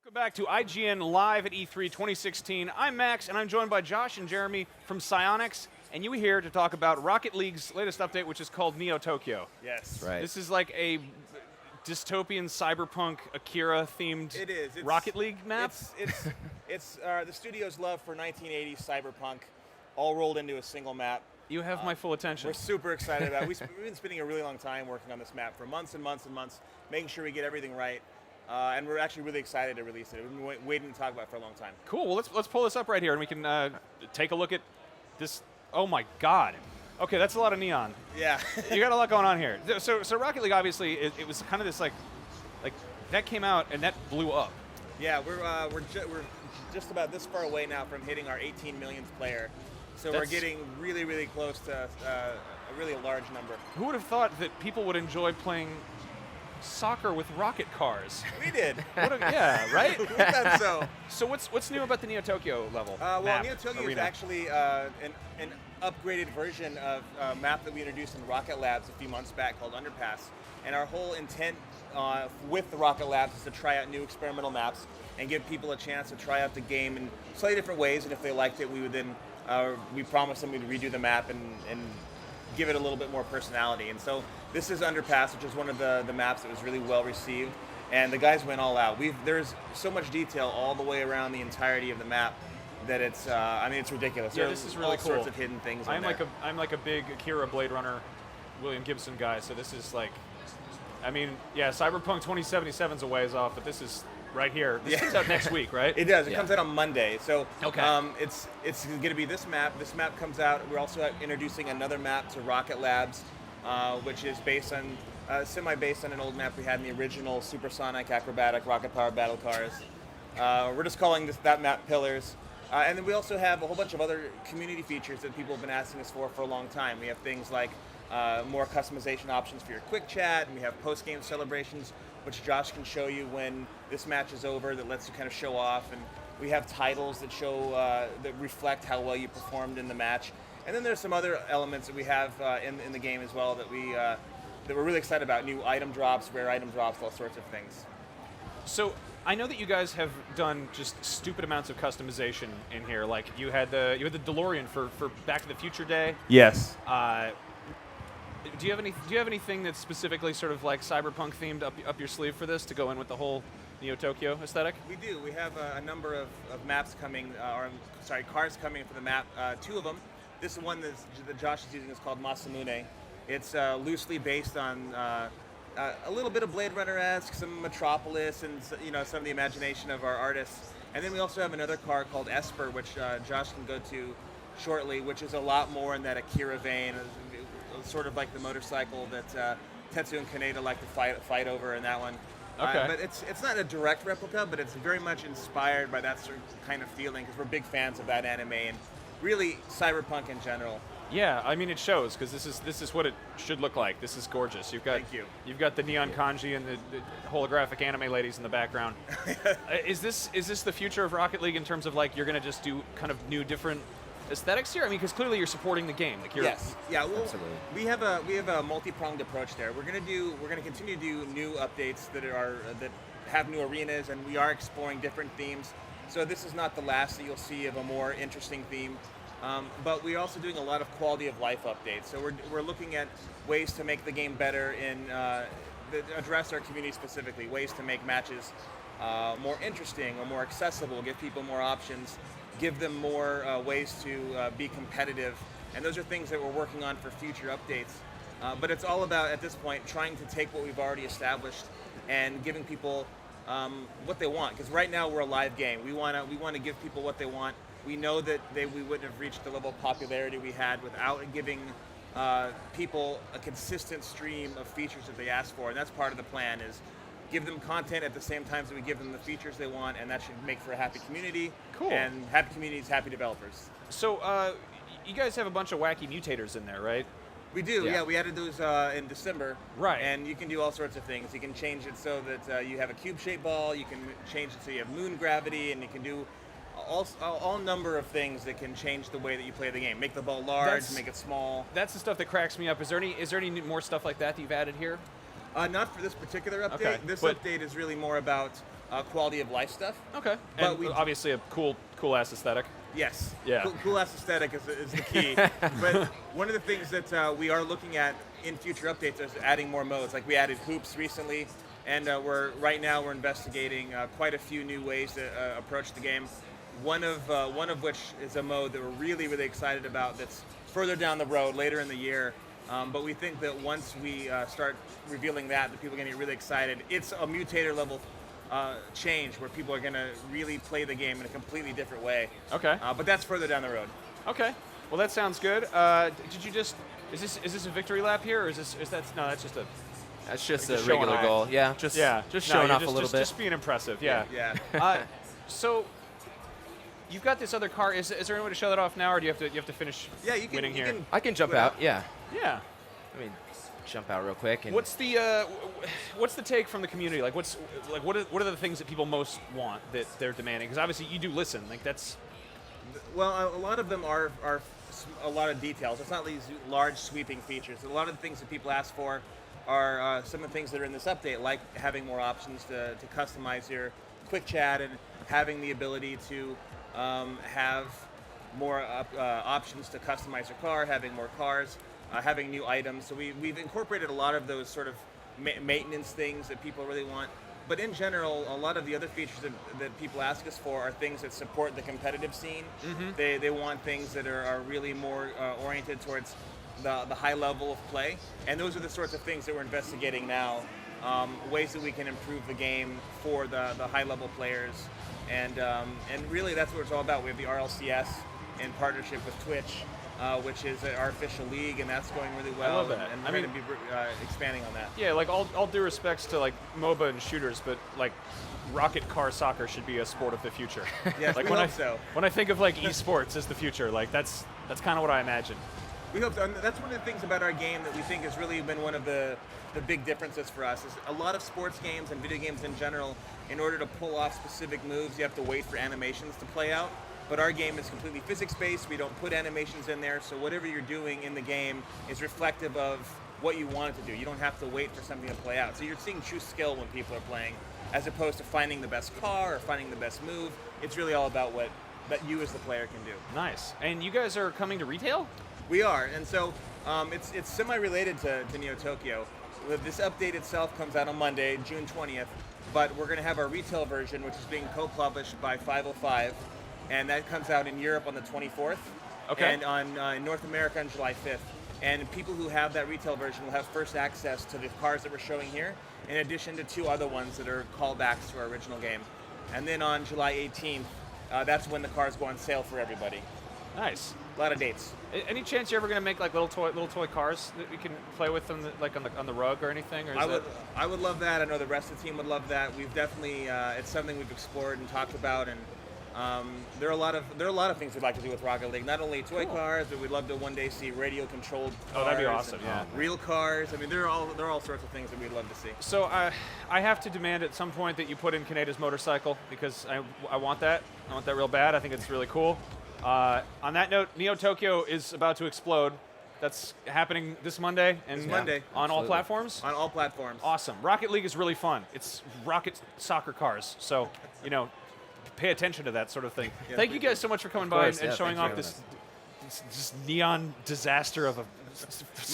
Welcome back to IGN Live at E3 2016. I'm Max, and I'm joined by Josh and Jeremy from Psyonix, and you are here to talk about Rocket League's latest update, which is called Neo Tokyo. Yes. Right. This is like a dystopian cyberpunk Akira-themed It is. It's, Rocket League map. It's the studio's love for 1980s cyberpunk, all rolled into a single map. You have my full attention. We're super excited about it. We've been spending a really long time working on this map for months and months and months, making sure we get everything right. And we're actually really excited to release it. We've been waiting to talk about it for a long time. Cool. Well, let's pull this up right here, and we can take a look at this. Oh my God. Okay, that's a lot of neon. Yeah. You got a lot going on here. So Rocket League, obviously, it was kind of this like that came out and that blew up. Yeah, we're just about this far away now from hitting our 18 millionth player. So we're getting really, really close to a really large number. Who would have thought that people would enjoy playing soccer with rocket cars? We did. Yeah, right? We thought so. So what's new about the Neo Tokyo level? Well, map, Neo Tokyo arena? is actually an upgraded version of a map that we introduced in Rocket Labs a few months back called Underpass. And our whole intent with the Rocket Labs is to try out new experimental maps and give people a chance to try out the game in slightly different ways. And if they liked it, we would then we promised them we'd redo the map and give it a little bit more personality. And so this is Underpass, which is one of the maps that was really well received. And the guys went all out. There's so much detail all the way around the entirety of the map that it's it's ridiculous. Yeah, There's this is really all cool. sorts of hidden things. I'm like a big Akira Blade Runner William Gibson guy, so this is like, Cyberpunk 2077's a ways off, but this is right here. This comes out next week, right? It does. It comes out on Monday. So okay. It's going to be this map. This map comes out. We're also introducing another map to Rocket Labs, which is based on semi-based on an old map we had in the original supersonic, acrobatic, rocket-powered battle cars. We're just calling that map Pillars. And then we also have a whole bunch of other community features that people have been asking us for a long time. We have things like more customization options for your quick chat, and we have post-game celebrations, which Josh can show you when this match is over, that lets you kind of show off. And we have titles that show that reflect how well you performed in the match. And then there's some other elements that we have in the game as well that we're really excited about. New item drops, rare item drops, all sorts of things. So I know that you guys have done just stupid amounts of customization in here. Like you had the DeLorean for Back to the Future Day. Yes. Do you have anything that's specifically sort of like cyberpunk themed up your sleeve for this to go in with the whole Neo Tokyo aesthetic? We do. We have a number of maps coming, cars coming for the map. Two of them. This one that Josh is using is called Masamune. It's loosely based on a little bit of Blade Runner-esque, some Metropolis, and some of the imagination of our artists. And then we also have another car called Esper, which Josh can go to shortly, which is a lot more in that Akira vein, sort of like the motorcycle that Tetsu and Kaneda like to fight over in that one. Okay. But it's not a direct replica, but it's very much inspired by that sort of kind of feeling, because we're big fans of that anime and really cyberpunk in general. Yeah, I mean it shows, because this is what it should look like. This is gorgeous. Thank you. You've got the neon kanji and the holographic anime ladies in the background. Is this the future of Rocket League in terms of like you're going to just do kind of new different aesthetics here? I mean, because clearly you're supporting the game. Like yes. Yeah. Well, Absolutely. we have a multi-pronged approach there. We're going to continue to do new updates that have new arenas, and we are exploring different themes. So this is not the last that you'll see of a more interesting theme. But we're also doing a lot of quality of life updates. So we're looking at ways to make the game better that address our community specifically, ways to make matches more interesting or more accessible, give people more options, give them more ways to be competitive. And those are things that we're working on for future updates. But it's all about, at this point, trying to take what we've already established and giving people what they want. Because right now we're a live game. We want to give people what they want. We know that we wouldn't have reached the level of popularity we had without giving people a consistent stream of features that they ask for. And that's part of the plan, is give them content at the same time that we give them the features they want, and that should make for a happy community. Cool. And happy communities, happy developers. So you guys have a bunch of wacky mutators in there, right? We do, Yeah. yeah. We added those in December. Right. And you can do all sorts of things. You can change it so that you have a cube-shaped ball. You can change it so you have moon gravity, and you can do all number of things that can change the way that you play the game. Make the ball large, make it small. That's the stuff that cracks me up. Is there any more stuff like that you've added here? Not for this particular update. Okay, This but update is really more about quality of life stuff. Okay. But And we obviously a cool ass aesthetic. Yes. Yeah. Cool ass aesthetic is the key. But one of the things that we are looking at in future updates is adding more modes. Like we added hoops recently, and right now we're investigating quite a few new ways to approach the game. One of which is a mode that we're really excited about. That's further down the road, later in the year. But we think that once we start revealing that people are going to get really excited. It's a mutator level change where people are going to really play the game in a completely different way. Okay. But that's further down the road. Okay. Well, that sounds good. Did you just? Is this a victory lap here, or is that? No, that's just a. That's just Just a showing regular off. goal. Yeah, just showing off a little bit. Just being impressive. Yeah. Yeah. So. You've got this other car. Is there any way to show that off now, or do you have to finish Yeah, you can. winning here? I can jump Put out. out. Yeah. Yeah. I mean, jump out real quick. And What's the take from the community? Like, what are the things that people most want that they're demanding? Because obviously you do listen. Like that's. Well, a lot of them are a lot of details. It's not these large sweeping features. A lot of the things that people ask for are some of the things that are in this update, like having more options to customize your quick chat and having the ability to have more options to customize your car, having more cars, having new items. So we've incorporated a lot of those sort of maintenance things that people really want. But in general, a lot of the other features that people ask us for are things that support the competitive scene. Mm-hmm. They want things that are really more oriented towards the high level of play. And those are the sorts of things that we're investigating now, ways that we can improve the game for the high level players. And really that's what it's all about. We have the RLCS in partnership with Twitch, which is our official league, and that's going really well. I love that. And we're going to be expanding on that. Yeah, like all due respects to like MOBA and shooters, but like rocket car soccer should be a sport of the future. Yes, like we hope so. When I think of like esports as the future, like that's kind of what I imagine. We hope so. And that's one of the things about our game that we think has really been one of the big differences for us. Is a lot of sports games and video games in general, in order to pull off specific moves, you have to wait for animations to play out. But our game is completely physics-based. We don't put animations in there, so whatever you're doing in the game is reflective of what you want it to do. You don't have to wait for something to play out. So you're seeing true skill when people are playing, as opposed to finding the best car or finding the best move. It's really all about what you as the player can do. Nice. And you guys are coming to retail? We are, and so it's semi-related to Neo Tokyo. This update itself comes out on Monday, June 20th, but we're going to have our retail version, which is being co-published by 505, and that comes out in Europe on the 24th, Okay. and on North America on July 5th. And people who have that retail version will have first access to the cars that we're showing here, in addition to 2 other ones that are callbacks to our original game. And then on July 18th, that's when the cars go on sale for everybody. Nice. A lot of dates. Any chance you're ever going to make like little toy cars that we can play with them, like on the rug or anything? Or is I would love that. I know the rest of the team would love that. We've definitely it's something we've explored and talked about, and there are a lot of things we'd like to do with Rocket League. Not only toy cars, but we'd love to one day see radio controlled cars. Oh, that'd be awesome. and Yeah. Real cars. I mean, there are all sorts of things that we'd love to see. So I have to demand at some point that you put in Kaneda's motorcycle, because I want that. I want that real bad. I think it's really cool. On that note, Neo Tokyo is about to explode. That's happening this Monday. And This Monday. On all Absolutely. platforms? On all platforms. Awesome. Rocket League is really fun. It's rocket soccer cars. So, pay attention to that sort of thing. Yeah, Thank you guys so much for coming by course, and yeah, showing off thanks this neon disaster of a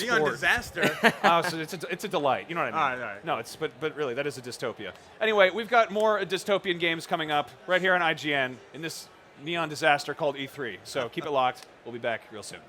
Neon sport. disaster. Oh, so it's a delight. You know what I mean? All right. No, but really, that is a dystopia. Anyway, we've got more dystopian games coming up right here on IGN in this neon disaster called E3. So keep it locked. We'll be back real soon.